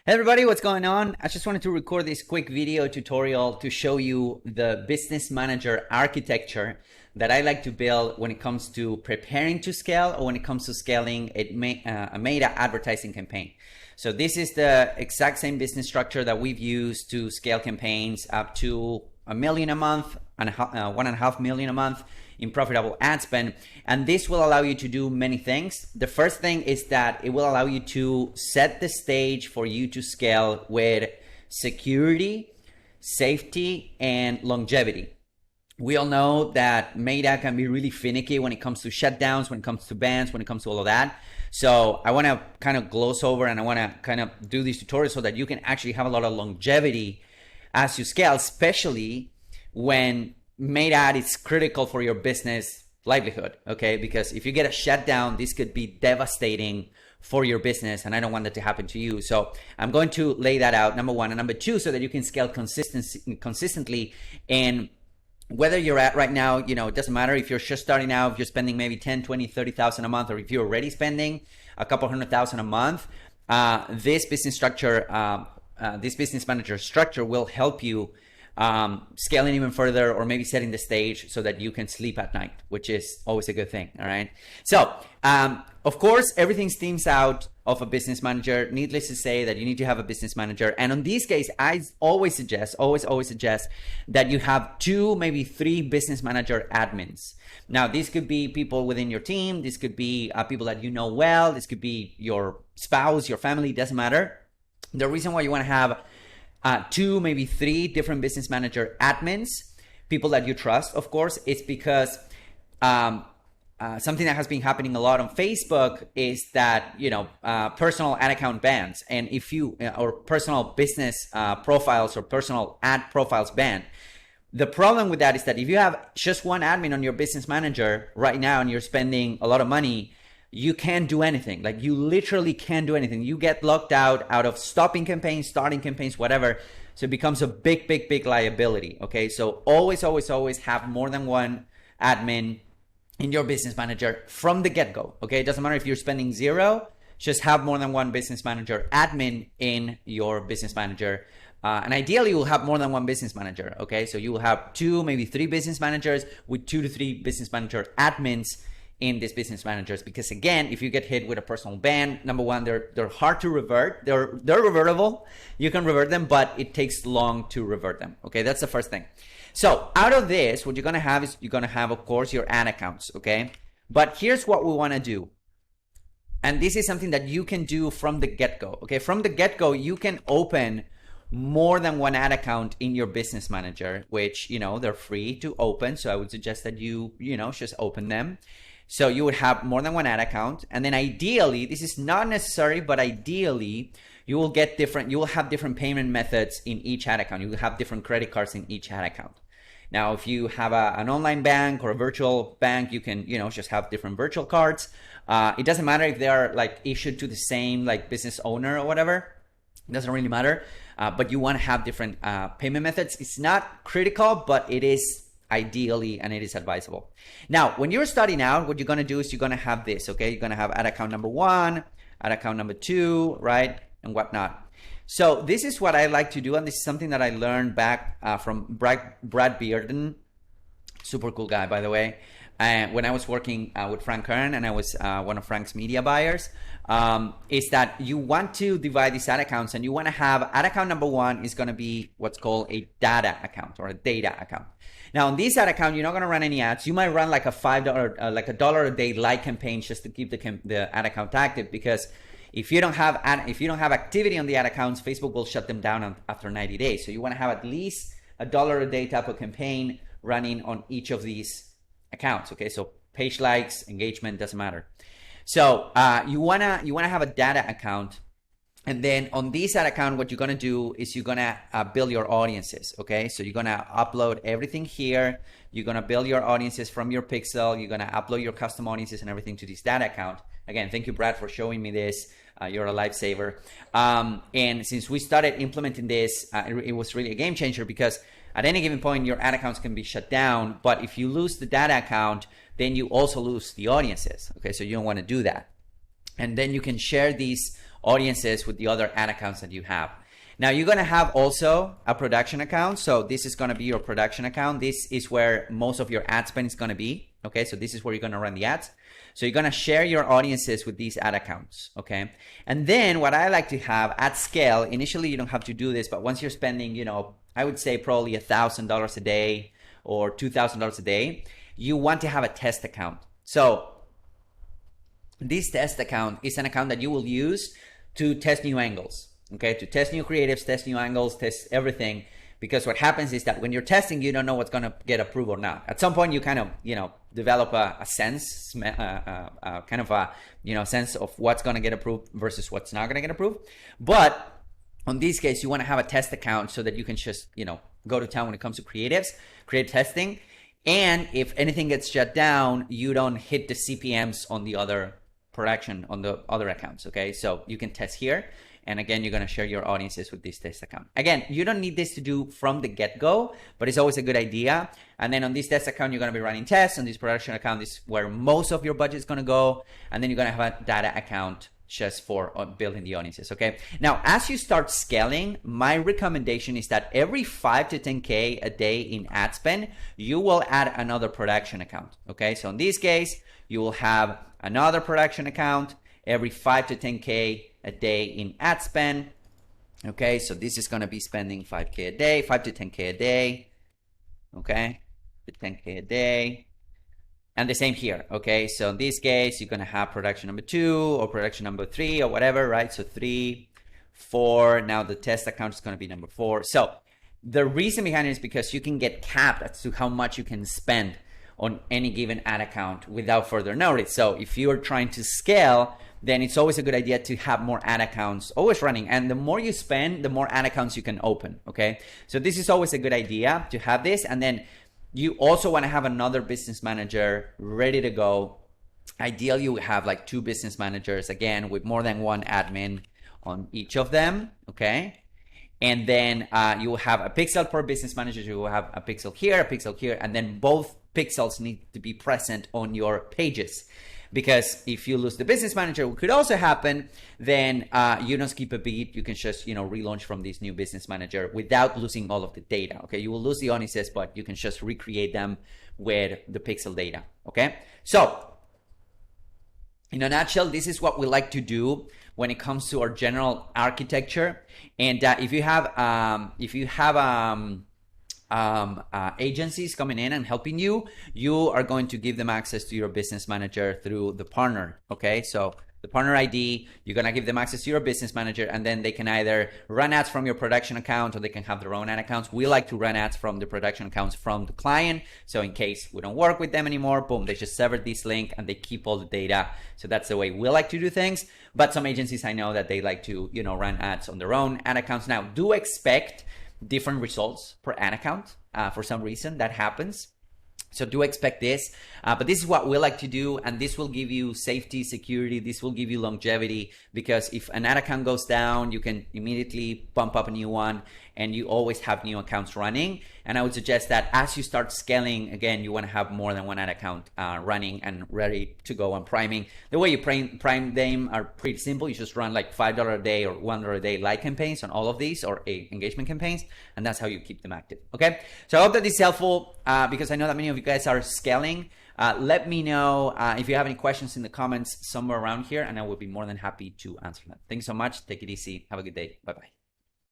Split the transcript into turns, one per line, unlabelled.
Hey everybody, what's going on? I just wanted to record this quick video tutorial to show you the business manager architecture that I like to build when it comes to preparing to scale or when it comes to scaling a Meta advertising campaign. So this is the exact same business structure that we've used to scale campaigns up to $1 million a month and $1.5 million a month in profitable ad spend. And this will allow you to do many things. The first thing is that it will allow you to set the stage for you to scale with security, safety, and longevity. We all know that Meta can be really finicky when it comes to shutdowns, when it comes to bans, when it comes to all of that. So I want to kind of gloss over and I want to kind of do these tutorials so that you can actually have a lot of longevity as you scale, especially when Meta ad is critical for your business livelihood, okay? Because if you get a shutdown, this could be devastating for your business, and I don't want that to happen to you. So I'm going to lay that out, number one. And number two, so that you can scale consistently. And whether you're at right now, you know, it doesn't matter if you're just starting out, if you're spending maybe 10, 20, 30,000 a month, or if you're already spending a couple $100,000 a month, this business manager structure will help you scaling even further, or maybe setting the stage so that you can sleep at night, which is always a good thing. All right. So, of course, everything stems out of a business manager. Needless to say that you need to have a business manager. And on this case, I always suggest that you have 2, maybe 3 business manager admins. Now, these could be people within your team. This could be people that you know well. This could be your spouse, your family, doesn't matter. The reason why you want to have 2, maybe 3 different business manager admins, people that you trust, of course, it's because something that has been happening a lot on Facebook is that, you know, personal ad account bans, and if you, or personal business profiles or personal ad profiles ban. The problem with that is that if you have just one admin on your business manager right now and you're spending a lot of money, you can't do anything. Like, you literally can't do anything. You get locked out of stopping campaigns, starting campaigns, whatever. So it becomes a big liability. Okay. So always have more than one admin in your business manager from the get-go. Okay. It doesn't matter if you're spending 0, just have more than one business manager admin in your business manager. And ideally you'll have more than one business manager. Okay. So you will have 2, maybe 3 business managers with 2 to 3 business manager admins in these business managers. Because again, if you get hit with a personal ban, number one, they're hard to revert. They're revertible. You can revert them, but it takes long to revert them. Okay, that's the first thing. So out of this, what you're gonna have is you're gonna have, of course, your ad accounts. Okay, but here's what we want to do, and this is something that you can do from the get-go. Okay, from the get-go, you can open more than one ad account in your business manager, which, you know, they're free to open. So I would suggest that you just open them. So you would have more than one ad account, and then ideally, this is not necessary, but ideally you will have different payment methods in each ad account. You will have different credit cards in each ad account. Now, if you have an online bank or a virtual bank, you can, just have different virtual cards. It doesn't matter if they are like issued to the same like business owner or whatever. It doesn't really matter, but you want to have different payment methods. It's not critical, but it is ideally, and it is advisable. Now, when you're starting out, what you're going to do is you're going to have this, okay? You're going to have ad account number 1, ad account number 2, right? And whatnot. So this is what I like to do. And this is something that I learned back from Brad Bearden, super cool guy, by the way. When I was working with Frank Kern, and I was one of Frank's media buyers, is that you want to divide these ad accounts, and you want to have ad account number 1 is going to be what's called a data account or a data account. Now, on this ad account, you're not going to run any ads. You might run like a $5, like $1 a day like campaign just to keep the ad account active, because if you don't have activity on the ad accounts, Facebook will shut them down after 90 days. So you want to have at least $1 a day type of campaign running on each of these accounts. Okay, so page likes, engagement, doesn't matter. So you wanna have a data account, and then on this ad account, what you're gonna do is you're gonna build your audiences. Okay, so you're gonna upload everything here. You're gonna build your audiences from your pixel. You're gonna upload your custom audiences and everything to this data account. Again, thank you, Brad, for showing me this. You're a lifesaver. And since we started implementing this, it was really a game changer, because at any given point, your ad accounts can be shut down. But if you lose the data account, then you also lose the audiences. Okay, so you don't want to do that. And then you can share these audiences with the other ad accounts that you have. Now you're going to have also a production account. So this is going to be your production account. This is where most of your ad spend is going to be. Okay, so this is where you're going to run the ads. So you're going to share your audiences with these ad accounts. Okay, and then what I like to have at scale, initially you don't have to do this, but once you're spending, you know, I would say probably $1,000 a day or $2,000 a day, you want to have a test account. So this test account is an account that you will use to test new angles. Okay, to test new creatives, test new angles, test everything. Because what happens is that when you're testing, you don't know what's going to get approved or not. At some point, you kind of, you know, develop a sense, kind of a, you know, sense of what's going to get approved versus what's not going to get approved. But on this case, you want to have a test account so that you can just, you know, go to town when it comes to creatives, creative testing. And if anything gets shut down, you don't hit the CPMs on the other production, on the other accounts. Okay, so you can test here. And again, you're going to share your audiences with this test account. Again, you don't need this to do from the get-go, but it's always a good idea. And then on this test account, you're going to be running tests. On this production account is where most of your budget is going to go. And then you're going to have a data account just for building the audiences, okay? Now, as you start scaling, my recommendation is that every 5 to 10K a day in ad spend, you will add another production account, okay? So in this case, you will have another production account every 5 to 10K a day in ad spend. Okay, so this is going to be spending 5K a day, 5 to 10K a day. Okay, to 10K a day. And the same here. Okay, so in this case, you're going to have production number 2 or production number 3 or whatever, right? So 3, 4. Now the test account is going to be number 4. So the reason behind it is because you can get capped as to how much you can spend on any given ad account without further notice. So if you're trying to scale, then it's always a good idea to have more ad accounts always running. And the more you spend, the more ad accounts you can open, okay? So this is always a good idea to have this. And then you also want to have another business manager ready to go. Ideally, you have like 2 business managers, again, with more than 1 admin on each of them, okay? And then you will have a pixel per business manager. You will have a pixel here, and then both pixels need to be present on your pages. Because if you lose the business manager, what could also happen, then you don't skip a beat. You can just, you know, relaunch from this new business manager without losing all of the data. Okay, you will lose the audiences, but you can just recreate them with the pixel data. Okay, so in a nutshell, this is what we like to do when it comes to our general architecture. And if you have agencies coming in and helping you, you are going to give them access to your business manager through the partner. Okay, so the partner ID, you're going to give them access to your business manager, and then they can either run ads from your production account or they can have their own ad accounts. We like to run ads from the production accounts from the client. So in case we don't work with them anymore, boom, they just sever this link and they keep all the data. So that's the way we like to do things. But some agencies, I know that they like to, you know, run ads on their own ad accounts. Now, do expect different results per ad account. For some reason that happens. So do expect this, but this is what we like to do, and this will give you safety, security. This will give you longevity, because if an ad account goes down, you can immediately bump up a new one, and you always have new accounts running. And I would suggest that as you start scaling, again, you want to have more than 1 ad account running and ready to go on priming. The way you prime them are pretty simple. You just run like $5 a day or $1 a day like campaigns on all of these, or engagement campaigns, and that's how you keep them active. Okay, so I hope that this is helpful, because I know that many of you guys are scaling. Let me know if you have any questions in the comments somewhere around here, and I will be more than happy to answer them. Thanks so much. Take it easy. Have a good day. Bye-bye.